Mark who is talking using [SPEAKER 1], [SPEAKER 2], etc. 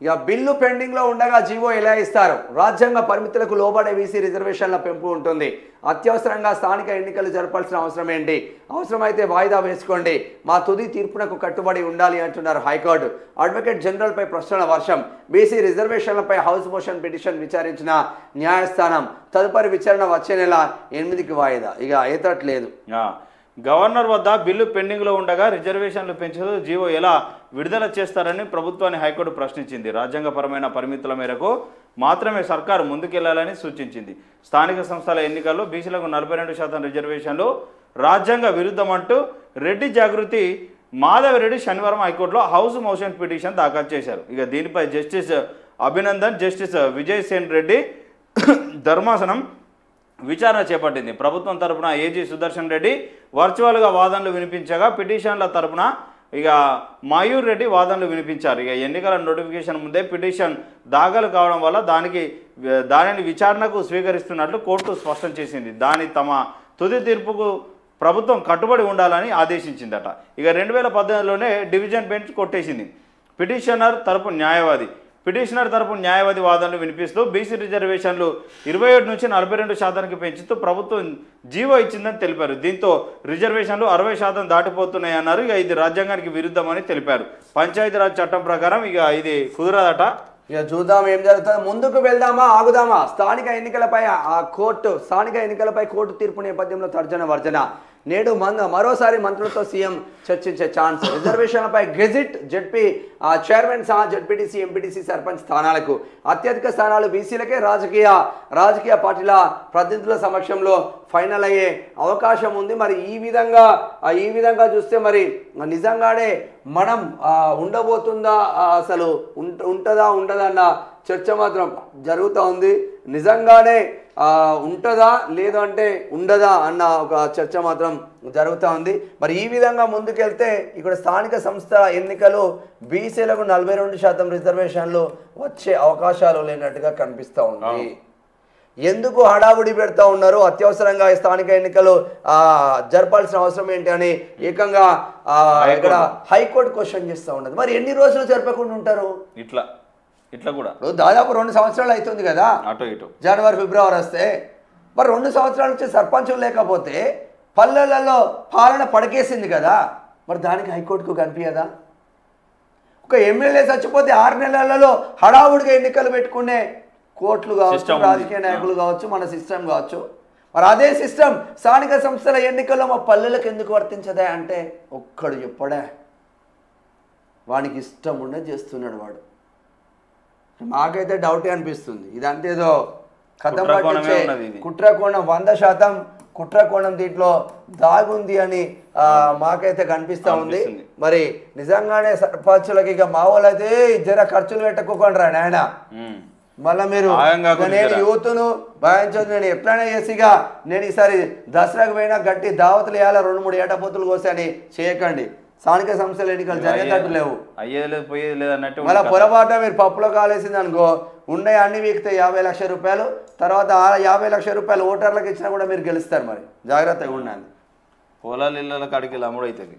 [SPEAKER 1] ఇక బిల్లు పెండింగ్లో ఉండగా జీవో ఎలా ఇస్తారు? రాజ్యాంగ పరిమితులకు లోబడే బీసీ రిజర్వేషన్ల పెంపు ఉంటుంది. అత్యవసరంగా స్థానిక ఎన్నికలు జరపాల్సిన అవసరం ఏంటి? అవసరమైతే వాయిదా వేసుకోండి. మా తుది తీర్పునకు కట్టుబడి ఉండాలి అంటున్నారు హైకోర్టు. అడ్వకేట్ జనరల్పై ప్రశ్నల వర్షం. బీసీ రిజర్వేషన్లపై హౌస్ మోషన్ పిటిషన్ విచారించిన న్యాయస్థానం తదుపరి విచారణ వచ్చే నెల 8కి వాయిదా. ఇక ఏతట్లేదు.
[SPEAKER 2] గవర్నర్ వద్ద బిల్లు పెండింగ్లో ఉండగా రిజర్వేషన్లు పెంచుతూ జీవో ఎలా విడుదల చేస్తారని ప్రభుత్వాన్ని హైకోర్టు ప్రశ్నించింది. రాజ్యాంగపరమైన పరిమితుల మేరకు మాత్రమే సర్కారు ముందుకెళ్లాలని సూచించింది. స్థానిక సంస్థల ఎన్నికల్లో బీసీలకు 42% రిజర్వేషన్లు రాజ్యాంగ విరుద్ధమంటూ రెడ్డి జాగృతి మాధవరెడ్డి శనివారం హైకోర్టులో హౌస్ మోషన్ పిటిషన్ దాఖలు చేశారు. ఇక దీనిపై జస్టిస్ అభినందన్, జస్టిస్ విజయ్ సేన్ రెడ్డి ధర్మాసనం విచారణ చేపట్టింది. ప్రభుత్వం తరపున ఏజీ సుదర్శన్ రెడ్డి వర్చువల్గా వాదనలు వినిపించగా పిటిషన్ల తరపున ఇక మయూర్ రెడ్డి వాదనలు వినిపించారు. ఇక ఎన్నికల నోటిఫికేషన్ ముందే పిటిషన్ దాఖలు కావడం వల్ల దానిని విచారణకు స్వీకరిస్తున్నట్లు కోర్టు స్పష్టం చేసింది. తమ తుది తీర్పుకు ప్రభుత్వం కట్టుబడి ఉండాలని ఆదేశించిందట. ఇక 2018లోనే డివిజన్ బెంచ్ కొట్టేసింది. పిటిషనర్ తరపు న్యాయవాది వాదనలు వినిపిస్తూ బీసీ రిజర్వేషన్లు 27 నుంచి 42% పెంచుతూ ప్రభుత్వం జీవో ఇచ్చిందని తెలిపారు. దీంతో రిజర్వేషన్లు 60% దాటిపోతున్నాయన్నారు. ఇక ఇది రాజ్యాంగానికి విరుద్ధమని తెలిపారు. పంచాయతీరాజ్ చట్టం ప్రకారం ఇక ఇది కుదరదట.
[SPEAKER 1] ఇక చూద్దాం ఏం జరుగుతుంది. ముందుకు వెళ్దామా ఆగుదామా? స్థానిక ఎన్నికలపై కోర్టు తీర్పు నేపథ్యంలో తర్జన వర్జన. నేడు మరోసారి మంత్రులతో సీఎం చర్చించే ఛాన్స్. రిజర్వేషన్లపై గెజిట్, జడ్పీ చైర్మన్ సహా జడ్పీటీసీ, ఎంపీటీసీ, సర్పంచ్ స్థానాలకు అత్యధిక స్థానాలు బీసీలకే రాజకీయ పార్టీల ప్రతినిధుల సమక్షంలో ఫైనల్ అయ్యే అవకాశం ఉంది. మరి ఈ విధంగా చూస్తే మరి నిజంగానే మనం ఉండబోతుందా, అసలు ఉంటుందా ఉండదా అన్న చర్చ మాత్రం జరుగుతూ ఉంది. నిజంగానే ఉంటుందా లేదంటే ఉండదా అన్న ఒక చర్చ మాత్రం జరుగుతూ ఉంది. మరి ఈ విధంగా ముందుకెళ్తే ఇక్కడ స్థానిక సంస్థ ఎన్నికలు బీసీలకు 42% రిజర్వేషన్లు వచ్చే అవకాశాలు లేనట్టుగా కనిపిస్తూ ఉంది. ఎందుకు హడావుడి పెడతా ఉన్నారు? అత్యవసరంగా స్థానిక ఎన్నికలు జరపాల్సిన అవసరం ఏంటి అని ఏకంగా ఇక్కడ హైకోర్టు క్వశ్చన్ చేస్తూ ఉన్నది. మరి ఎన్ని రోజులు జరపకుండా ఉంటారు?
[SPEAKER 2] ఇట్లా కూడా
[SPEAKER 1] దాదాపు 2 సంవత్సరాలు అవుతుంది కదా,
[SPEAKER 2] అటు ఇటు
[SPEAKER 1] జనవరి ఫిబ్రవరి వస్తే. మరి 2 సంవత్సరాల నుంచి సర్పంచులు లేకపోతే పల్లెలలో పాలన పడకేసింది కదా, మరి దానికి హైకోర్టుకు కనిపించదా? ఒక ఎమ్మెల్యే చచ్చిపోతే 6 నెలలలో హడావుడిగా ఎన్నికలు పెట్టుకునే కోర్టులు కావచ్చు, రాజకీయ నాయకులు కావచ్చు, మన సిస్టమ్ కావచ్చు. మరి అదే సిస్టమ్ స్థానిక సంస్థల ఎన్నికల్లో మా పల్లెలకు ఎందుకు వర్తించదా అంటే ఒక్కడు చెప్పడా? వానికి ఇష్టం ఉన్నది చేస్తున్నాడు వాడు. మాకైతే డౌటే అనిపిస్తుంది. ఇదంతా ఏదో కథం పట్టించే కుట్రకోణం, 100% కుట్రకోణం దీంట్లో దాగుంది అని మాకైతే కనిపిస్తూ ఉంది. మరి నిజంగానే సర్పంచులకి ఇక మా వాళ్ళైతే జర ఖర్చులు పెట్టకోకుండా నాయన, మళ్ళీ మీరు నేను యూత్ను భావించదు, నేను ఎట్లయినా చేసిగా నేను ఈసారి దసరాకు పోయినా గట్టి దావతులు వేయాలి, 2-3 ఏటపోతులు కోసి అని చేయకండి. స్థానిక సంస్థల ఎన్నికలు జరిగేటట్టు లేవు, మళ్ళీ పొరపాటున మీరు పప్పులో కాలేసింది అనుకో, ఉండే అన్ని వీక్తే 50 లక్షల రూపాయలు, తర్వాత 50 లక్షల రూపాయలు ఓటర్లకు ఇచ్చినా కూడా మీరు గెలుస్తారు. మరి జాగ్రత్తగా ఉండండి.
[SPEAKER 2] పొలాలు ఇళ్ళ కాడికి అమ్ముడు అవుతుంది.